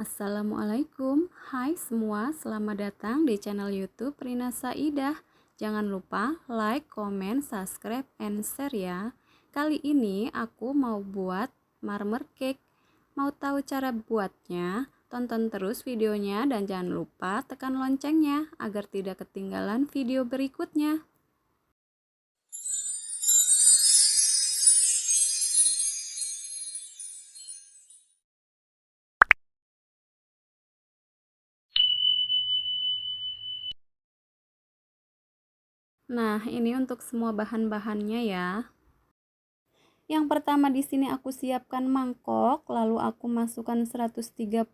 Assalamualaikum, hai semua, selamat datang di channel YouTube Rina Saidah. Jangan lupa like, comment, subscribe, and share ya. Kali ini aku mau buat marmer cake. Mau tahu cara buatnya? Tonton terus videonya dan jangan lupa tekan loncengnya agar tidak ketinggalan video berikutnya. Nah, ini untuk semua bahan-bahannya ya. Yang pertama di sini aku siapkan mangkok, lalu aku masukkan 130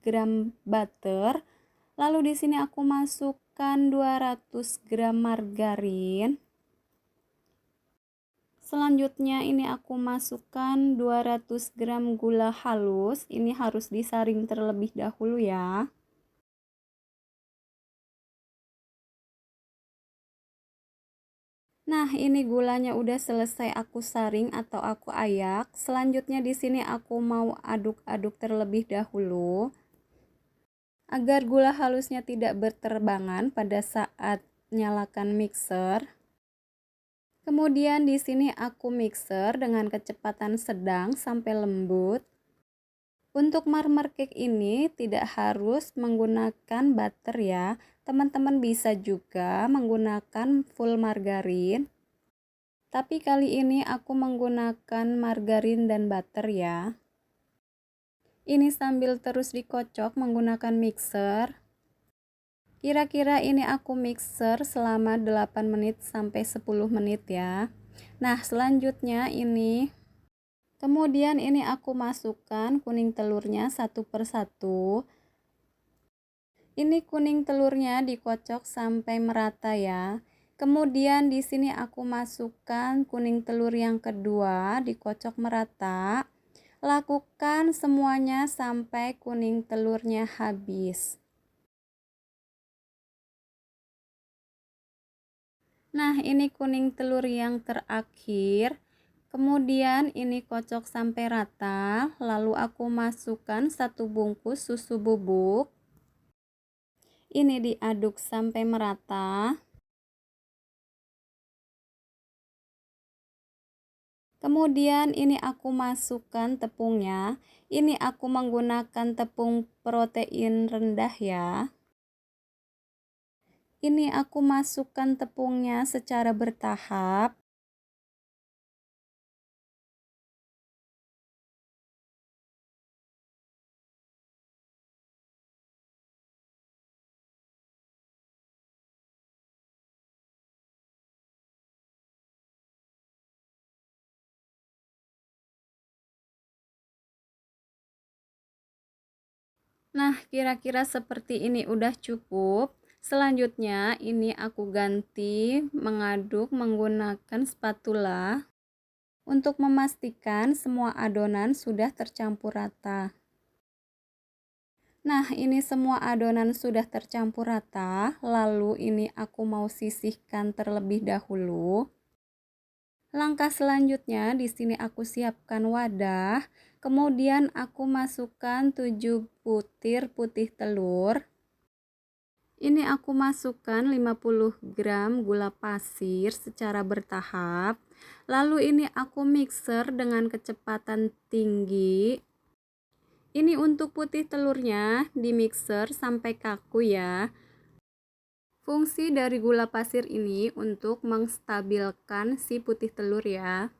gram butter. Lalu di sini aku masukkan 200 gram margarin. Selanjutnya ini aku masukkan 200 gram gula halus. Ini harus disaring terlebih dahulu ya. Nah, ini gulanya udah selesai aku saring atau aku ayak. Selanjutnya di sini aku mau aduk-aduk terlebih dahulu agar gula halusnya tidak berterbangan pada saat nyalakan mixer. Kemudian di sini aku mixer dengan kecepatan sedang sampai lembut. Untuk marmer cake ini tidak harus menggunakan butter ya. Teman-teman bisa juga menggunakan full margarin. Tapi kali ini aku menggunakan margarin dan butter ya. Ini sambil terus dikocok menggunakan mixer. Kira-kira ini aku mixer selama 8 menit sampai 10 menit ya. Nah, selanjutnya ini kemudian ini aku masukkan kuning telurnya satu persatu. Ini kuning telurnya dikocok sampai merata ya. Kemudian di sini aku masukkan kuning telur yang kedua, dikocok merata. Lakukan semuanya sampai kuning telurnya habis. Nah, ini kuning telur yang terakhir. Kemudian ini kocok sampai rata, lalu aku masukkan 1 bungkus susu bubuk. Ini diaduk sampai merata. Kemudian ini aku masukkan tepungnya. Ini aku menggunakan tepung protein rendah ya. Ini aku masukkan tepungnya secara bertahap. Nah, kira-kira seperti ini udah cukup. Selanjutnya ini aku ganti mengaduk menggunakan spatula untuk memastikan semua adonan sudah tercampur rata. Nah, ini semua adonan sudah tercampur rata, lalu ini aku mau sisihkan terlebih dahulu. Langkah selanjutnya di sini aku siapkan wadah, kemudian aku masukkan 7 butir putih telur. Ini aku masukkan 50 gram gula pasir secara bertahap. Lalu ini aku mixer dengan kecepatan tinggi. Ini untuk putih telurnya di mixer sampai kaku ya. Fungsi dari gula pasir ini untuk menstabilkan si putih telur ya.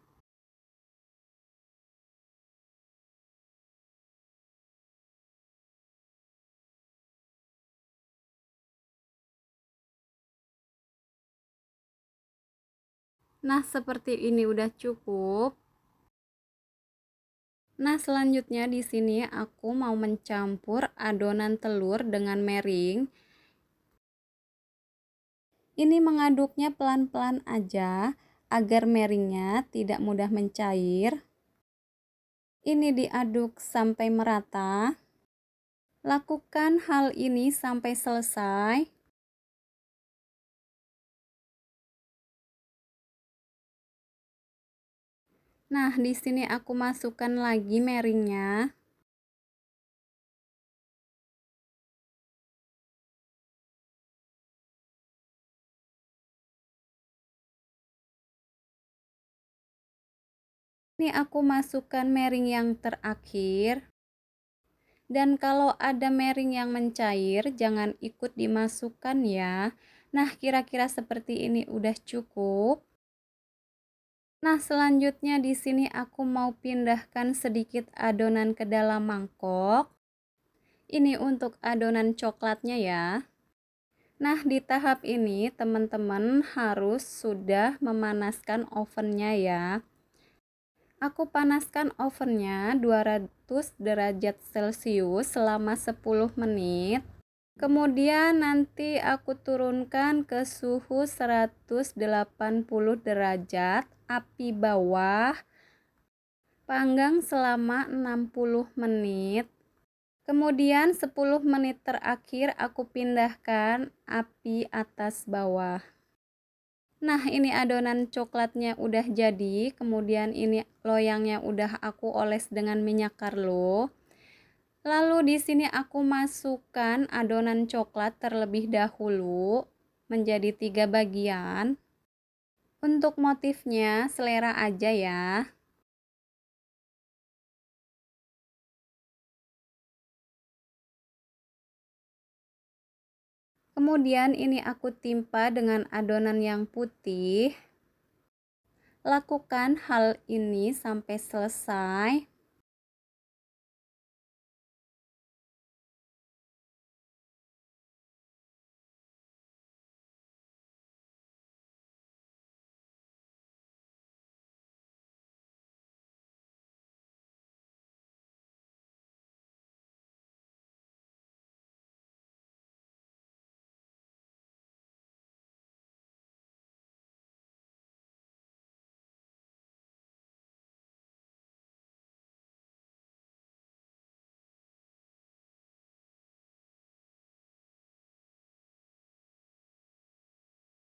Nah, seperti ini udah cukup. Nah, selanjutnya di sini aku mau mencampur adonan telur dengan mering. Ini mengaduknya pelan-pelan aja agar meringnya tidak mudah mencair. Ini diaduk sampai merata. Lakukan hal ini sampai selesai. Nah, di sini aku masukkan lagi meringnya. Ini aku masukkan mering yang terakhir. Dan kalau ada mering yang mencair, jangan ikut dimasukkan ya. Nah, kira-kira seperti ini udah cukup. Nah, selanjutnya di sini aku mau pindahkan sedikit adonan ke dalam mangkok. Ini untuk adonan coklatnya ya. Nah, di tahap ini teman-teman harus sudah memanaskan ovennya ya. Aku panaskan ovennya 200 derajat Celcius selama 10 menit. Kemudian nanti aku turunkan ke suhu 180 derajat, api bawah, panggang selama 60 menit. Kemudian 10 menit terakhir aku pindahkan api atas bawah. Nah, ini adonan coklatnya udah jadi, kemudian ini loyangnya udah aku oles dengan minyak Carlo. Lalu di sini aku masukkan adonan coklat terlebih dahulu menjadi 3 bagian. Untuk motifnya selera aja ya. Kemudian ini aku timpa dengan adonan yang putih. Lakukan hal ini sampai selesai.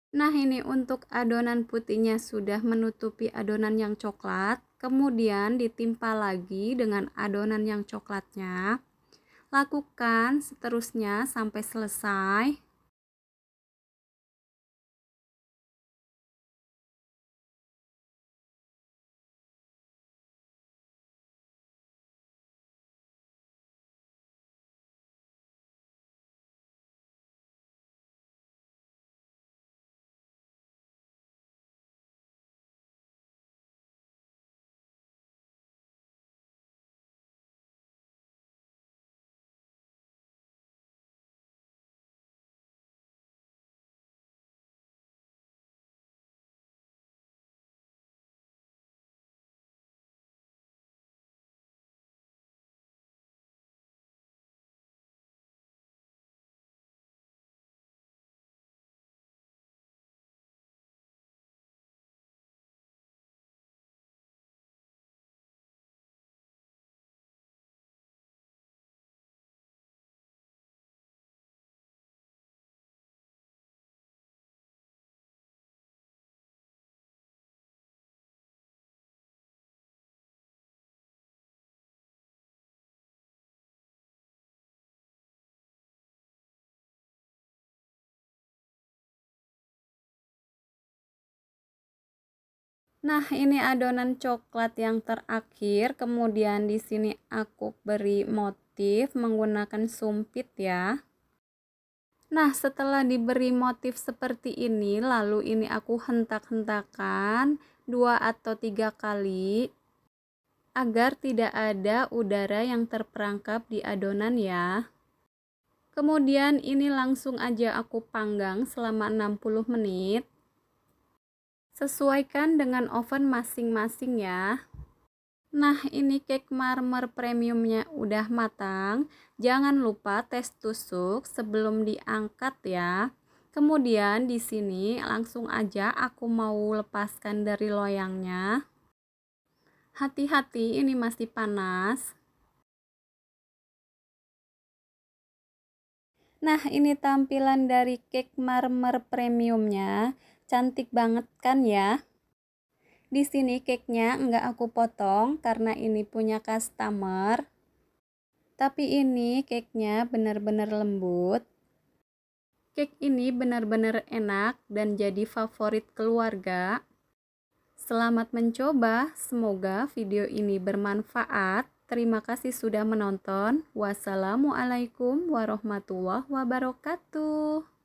Nah, ini untuk adonan putihnya sudah menutupi adonan yang coklat. Kemudian ditimpa lagi dengan adonan yang coklatnya. Lakukan seterusnya sampai selesai. Nah, ini adonan coklat yang terakhir. Kemudian di sini aku beri motif menggunakan sumpit ya. Nah, setelah diberi motif seperti ini, lalu ini aku hentak-hentakan 2 atau 3 kali agar tidak ada udara yang terperangkap di adonan ya. Kemudian ini langsung aja aku panggang selama 60 menit. Sesuaikan dengan oven masing-masing ya. Nah, ini cake marmer premiumnya udah matang. Jangan lupa tes tusuk sebelum diangkat ya. Kemudian di sini langsung aja aku mau lepaskan dari loyangnya. Hati-hati, ini masih panas. Nah, ini tampilan dari cake marmer premiumnya. Cantik banget kan ya? Di sini cake-nya enggak aku potong karena ini punya customer. Tapi ini cake-nya benar-benar lembut. Cake ini benar-benar enak dan jadi favorit keluarga. Selamat mencoba, semoga video ini bermanfaat. Terima kasih sudah menonton. Wassalamualaikum warahmatullahi wabarakatuh.